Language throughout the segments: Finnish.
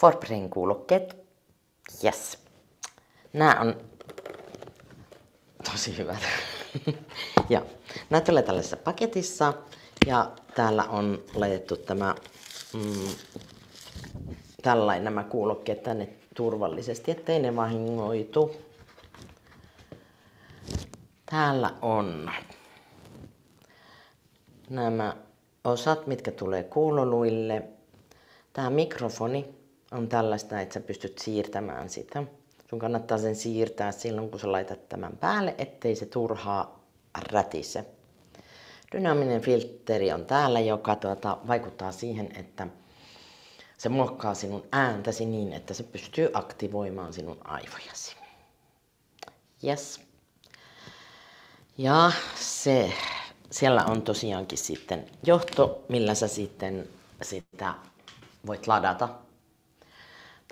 Forbrain kuulokkeet. Yes. Nää on tosi hyvät. Ja nää tulee tällaisessa paketissa ja täällä on laitettu tämä tällainen nämä kuulokkeet tänne turvallisesti, ettei ne vahingoitu. Täällä on nämä osat, mitkä tulee kuuloluille. Tää mikrofoni on tällaista, että sä pystyt siirtämään sitä. Sun kannattaa sen siirtää silloin, kun sä laitat tämän päälle, ettei se turhaa rätise. Dynaaminen filtteri on täällä, joka vaikuttaa siihen, että se muokkaa sinun ääntäsi niin, että se pystyy aktivoimaan sinun aivojasi. Yes. Ja siellä on tosiaankin sitten johto, millä sä sitten sitä voit ladata.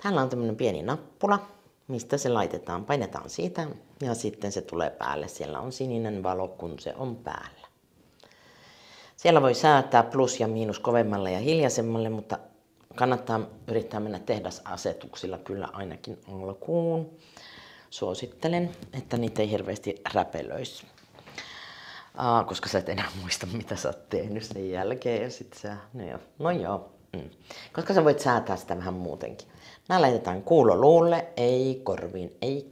Täällä on tämmönen pieni nappula, mistä se laitetaan, painetaan siitä ja sitten se tulee päälle. Siellä on sininen valo, kun se on päällä. Siellä voi säätää plus ja miinus kovemmalle ja hiljaisemmalle, mutta kannattaa yrittää mennä tehdasasetuksilla kyllä ainakin alkuun. Suosittelen, että niitä ei hirveästi räpelöisi. Koska sä et enää muista, mitä sä oot tehnyt sen jälkeen ja sit sä, no joo. Koska sä voit säätää sitä vähän muutenkin. Nää laitetaan kuuloluulle, ei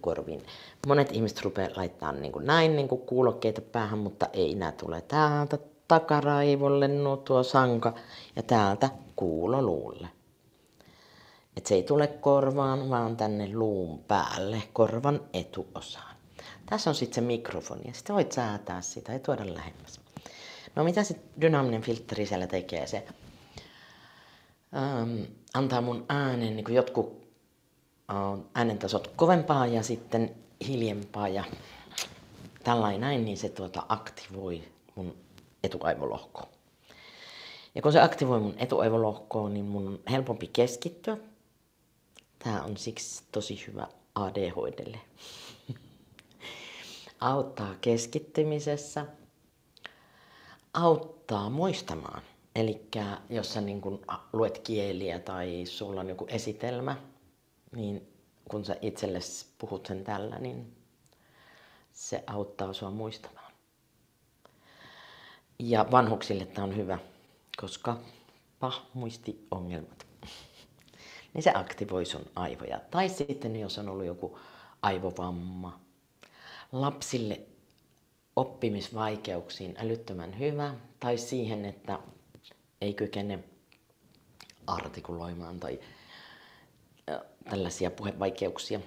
korviin. Monet ihmiset rupeaa laittamaan näin kuulokkeita päähän, mutta ei, nää tulee täältä takaraivolle tuo sanka ja täältä kuuloluulle. Et se ei tule korvaan, vaan tänne luun päälle, korvan etuosaan. Tässä on sitten se mikrofoni ja sitten voit säätää sitä ja tuoda lähemmäs. No mitä se dynaaminen filtteri siellä tekee? Se antaa mun äänen niin jotkut äänentasot kovempaa ja sitten hiljempaa ja tällainen näin, niin se aktivoi mun etuaivolohkoa. Ja kun se aktivoi mun etuaivolohkoa, niin mun on helpompi keskittyä. Tää on siksi tosi hyvä ADHDlle. Auttaa keskittymisessä, auttaa muistamaan. Eli jos sä luet kieliä tai sulla on joku esitelmä, niin kun sä itsellesi puhut sen tällä, niin se auttaa sua muistamaan. Ja vanhuksille tää on hyvä, koska muistiongelmat. Niin se aktivoi sun aivoja. Tai sitten jos on ollut joku aivovamma. Lapsille oppimisvaikeuksiin älyttömän hyvä. Tai siihen, että ei kykene artikuloimaan tai tällaisia puhevaikeuksia.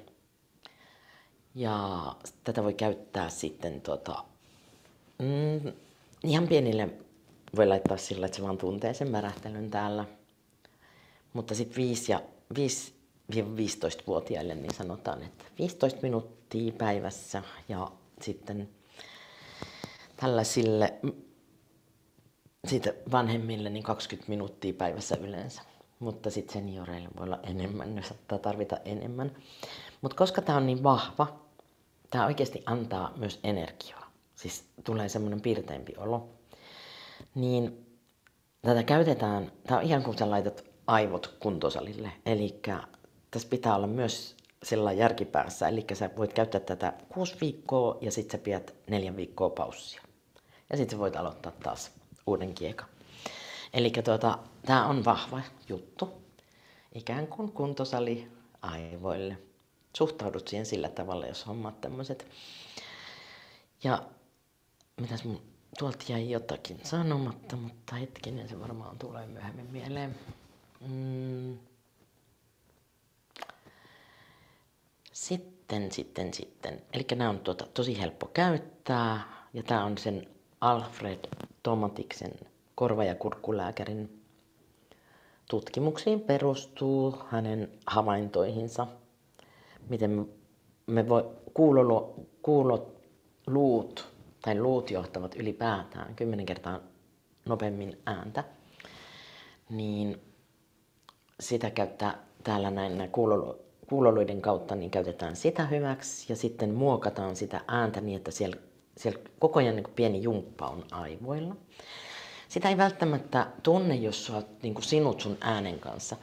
Ja tätä voi käyttää sitten ihan pienille voi laittaa sillä, että se vaan tuntee sen värähtelyn täällä. Mutta sitten 5-15-vuotiaille niin sanotaan, että 15 minuuttia päivässä ja sitten tällaisille siitä vanhemmille niin 20 minuuttia päivässä yleensä. Mutta sitten senioreille voi olla enemmän, ne saattaa tarvita enemmän. Mutta koska tämä on niin vahva, tämä oikeasti antaa myös energiaa. Siis tulee semmoinen pirteempi olo. Niin tätä käytetään, tämä on ihan kuin sä laitat aivot kuntosalille. Eli tässä pitää olla myös sellainen järkipäässä. Eli sä voit käyttää tätä 6 viikkoa ja sitten sä pidät 4 viikkoa paussia. Ja sitten sä voit aloittaa taas uuden kiekan. Eli tää on vahva juttu. Ikään kuin kuntosali aivoille. Suhtaudut siihen sillä tavalla, jos hommaat tämmöiset. Ja mitäs tuolta jäi jotakin sanomatta, mutta hetkinen, se varmaan tulee myöhemmin mieleen. Sitten. Eli nämä on tosi helppo käyttää. Ja tää on sen Alfred Tomatiksen korva- ja kurkkulääkärin tutkimuksiin perustuu hänen havaintoihinsa. Miten luut johtavat ylipäätään 10 kertaa nopeammin ääntä. Niin sitä käyttää täällä näin kuuloluiden kautta, niin käytetään sitä hyväksi ja sitten muokataan sitä ääntä niin, että siellä koko ajan niin pieni jumppa on aivoilla. Sitä ei välttämättä tunne, jos sä oot sinut sun äänen kanssa.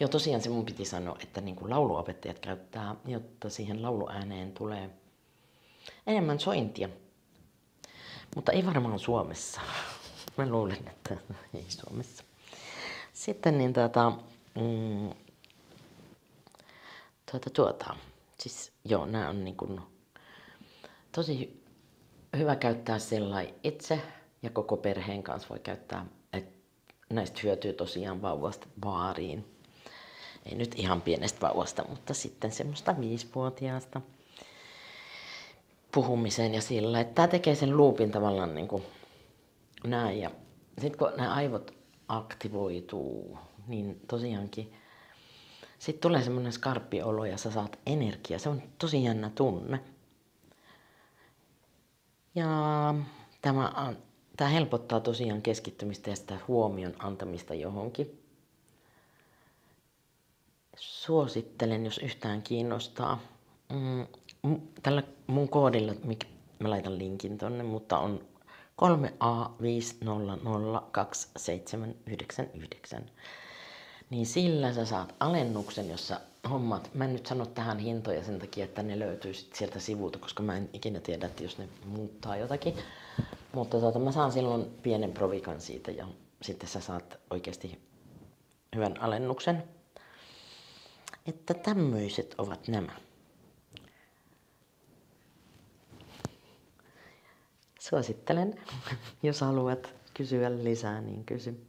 Joo, tosiaan se mun piti sanoa, että niin kuin lauluopettajat käyttää, jotta siihen lauluääneen tulee enemmän sointia. Mutta ei varmaan Suomessa. Mä luulen, että ei Suomessa. Sitten niin siis joo, nämä on niin kuin tosi hyvä käyttää sellainen itse ja koko perheen kanssa voi käyttää, että näistä hyötyy tosiaan vauvasta vaariin. Ei nyt ihan pienestä vauvasta, mutta sitten semmoista 5-vuotiaasta puhumiseen ja sillä, että tämä tekee sen loopin tavallaan niin kuin näin. Ja sitten kun nämä aivot aktivoituu, niin tosiaankin sitten tulee semmoinen skarppi olo ja sä saat energiaa. Se on tosi jännä tunne. Ja tämä helpottaa tosiaan keskittymistä ja sitä huomion antamista johonkin. Suosittelen, jos yhtään kiinnostaa. Tällä mun koodilla, mä laitan linkin tonne, mutta on 3A500279, niin sillä sä saat alennuksen, jossa hommat, mä en nyt sano tähän hintoja sen takia, että ne löytyy sieltä sivulta, koska mä en ikinä tiedä, että jos ne muuttaa jotakin. Mutta mä saan silloin pienen provikan siitä ja sitten sä saat oikeasti hyvän alennuksen. Että tämmöiset ovat nämä. Suosittelen, jos haluat kysyä lisää, niin kysy.